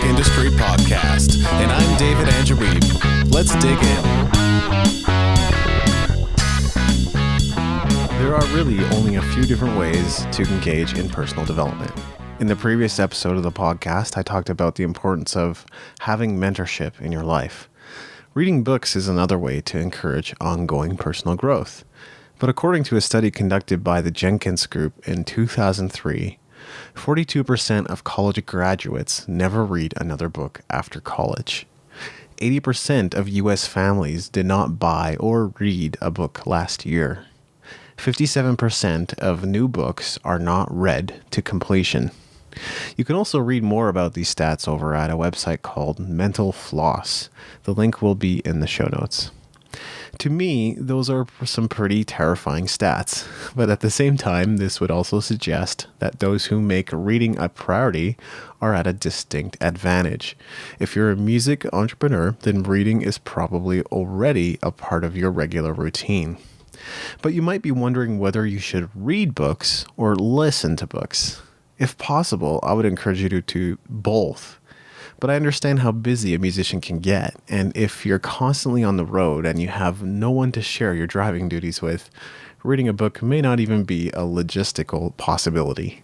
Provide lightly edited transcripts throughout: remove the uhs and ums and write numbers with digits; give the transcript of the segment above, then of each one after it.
Industry Podcast, and I'm David Anjarib. Let's dig in. There are really only a few different ways to engage in personal development. In the previous episode of the podcast, I talked about the importance of having mentorship in your life. Reading books is another way to encourage ongoing personal growth. But according to a study conducted by the Jenkins Group in 2003, 42% of college graduates never read another book after college. 80% of U.S. families did not buy or read a book last year. 57% of new books are not read to completion. You can also read more about these stats over at a website called Mental Floss. The link will be in the show notes. To me, those are some pretty terrifying stats, but at the same time, this would also suggest that those who make reading a priority are at a distinct advantage. If you're a music entrepreneur, then reading is probably already a part of your regular routine. But you might be wondering whether you should read books or listen to books. If possible, I would encourage you to do both. But I understand how busy a musician can get, and if you're constantly on the road and you have no one to share your driving duties with, reading a book may not even be a logistical possibility.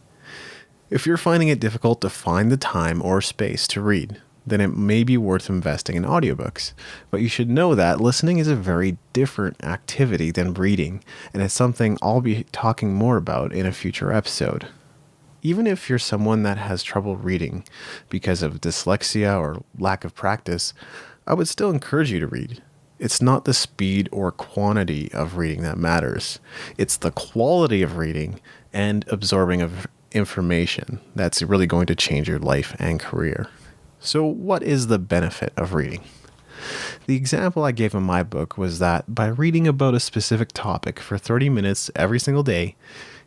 If you're finding it difficult to find the time or space to read, then it may be worth investing in audiobooks. But you should know that listening is a very different activity than reading, and it's something I'll be talking more about in a future episode. Even if you're someone that has trouble reading because of dyslexia or lack of practice, I would still encourage you to read. It's not the speed or quantity of reading that matters. It's the quality of reading and absorbing of information that's really going to change your life and career. So what is the benefit of reading? The example I gave in my book was that by reading about a specific topic for 30 minutes every single day,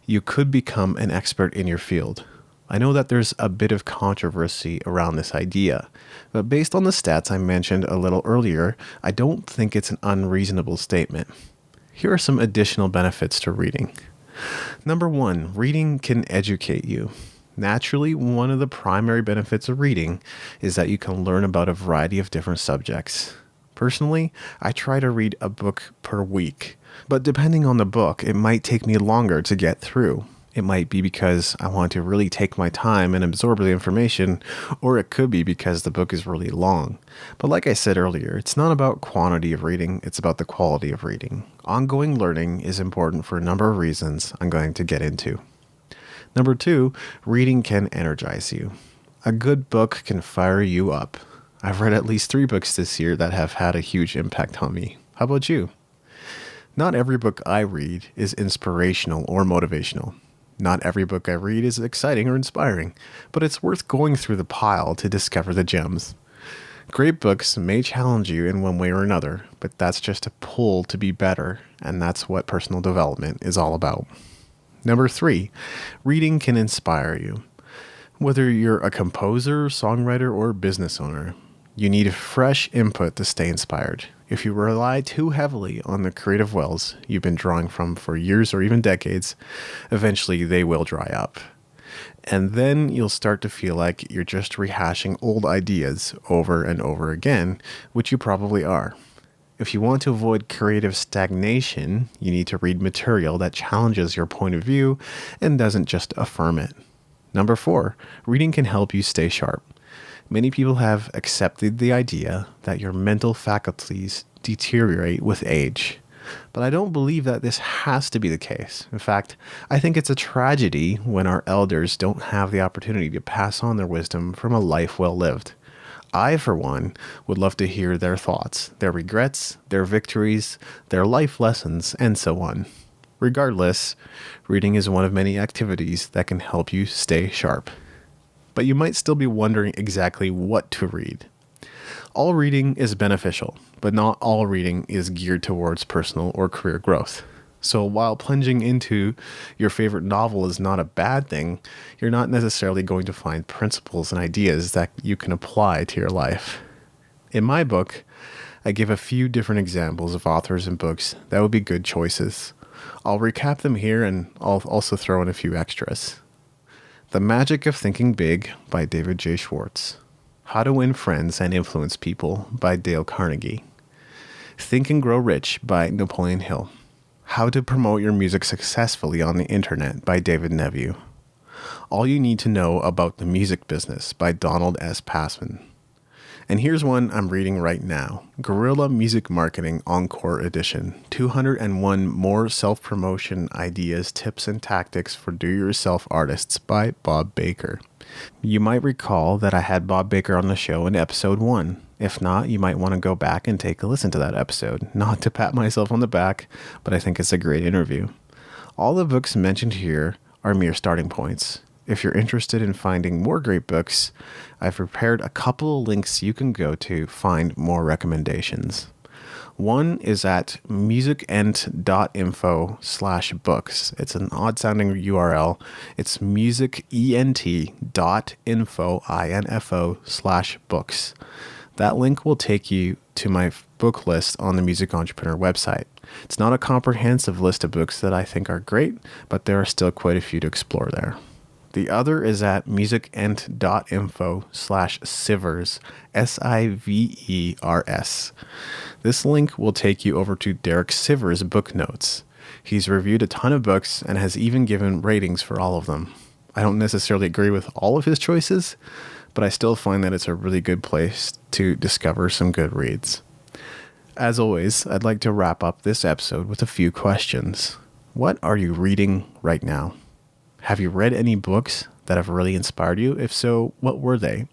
you could become an expert in your field. I know that there's a bit of controversy around this idea, but based on the stats I mentioned a little earlier, I don't think it's an unreasonable statement. Here are some additional benefits to reading. Number 1, reading can educate you. Naturally, one of the primary benefits of reading is that you can learn about a variety of different subjects. Personally, I try to read a book per week. But depending on the book, it might take me longer to get through. It might be because I want to really take my time and absorb the information, or it could be because the book is really long. But like I said earlier, it's not about quantity of reading, it's about the quality of reading. Ongoing learning is important for a number of reasons I'm going to get into. Number 2, reading can energize you. A good book can fire you up. I've read at least 3 books this year that have had a huge impact on me. How about you? Not every book I read is inspirational or motivational. Not every book I read is exciting or inspiring, but it's worth going through the pile to discover the gems. Great books may challenge you in one way or another, but that's just a pull to be better, and that's what personal development is all about. Number 3, reading can inspire you. Whether you're a composer, songwriter, or business owner, you need fresh input to stay inspired. If you rely too heavily on the creative wells you've been drawing from for years or even decades, eventually they will dry up. And then you'll start to feel like you're just rehashing old ideas over and over again, which you probably are. If you want to avoid creative stagnation, you need to read material that challenges your point of view and doesn't just affirm it. Number 4, reading can help you stay sharp. Many people have accepted the idea that your mental faculties deteriorate with age. But I don't believe that this has to be the case. In fact, I think it's a tragedy when our elders don't have the opportunity to pass on their wisdom from a life well lived. I, for one, would love to hear their thoughts, their regrets, their victories, their life lessons, and so on. Regardless, reading is one of many activities that can help you stay sharp. But you might still be wondering exactly what to read. All reading is beneficial, but not all reading is geared towards personal or career growth. So while plunging into your favorite novel is not a bad thing, you're not necessarily going to find principles and ideas that you can apply to your life. In my book, I give a few different examples of authors and books that would be good choices. I'll recap them here, and I'll also throw in a few extras. The Magic of Thinking Big by David J. Schwartz. How to Win Friends and Influence People by Dale Carnegie. Think and Grow Rich by Napoleon Hill. How to Promote Your Music Successfully on the Internet by David Nevue. All You Need to Know About the Music Business by Donald S. Passman. And here's one I'm reading right now, Guerrilla Music Marketing Encore Edition, 201 More Self-Promotion Ideas, Tips, and Tactics for Do-Yourself Artists by Bob Baker. You might recall that I had Bob Baker on the show in episode 1. If not, you might want to go back and take a listen to that episode. Not to pat myself on the back, but I think it's a great interview. All the books mentioned here are mere starting points. If you're interested in finding more great books, I've prepared a couple of links you can go to find more recommendations. One is at musicent.info/books. It's an odd sounding URL. It's musicent.info/books. That link will take you to my book list on the Music Entrepreneur website. It's not a comprehensive list of books that I think are great, but there are still quite a few to explore there. The other is at musicent.info/sivers, SIVERS. This link will take you over to Derek Sivers' book notes. He's reviewed a ton of books and has even given ratings for all of them. I don't necessarily agree with all of his choices, but I still find that it's a really good place to discover some good reads. As always, I'd like to wrap up this episode with a few questions. What are you reading right now? Have you read any books that have really inspired you? If so, what were they?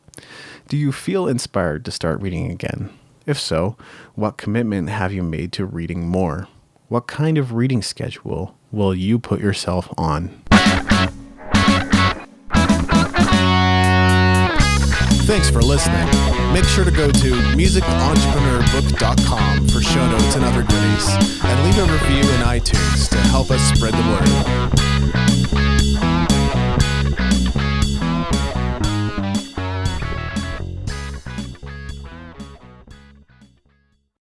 Do you feel inspired to start reading again? If so, what commitment have you made to reading more? What kind of reading schedule will you put yourself on? Thanks for listening. Make sure to go to musicentrepreneurbook.com for show notes and other goodies, and leave a review in iTunes to help us spread the word.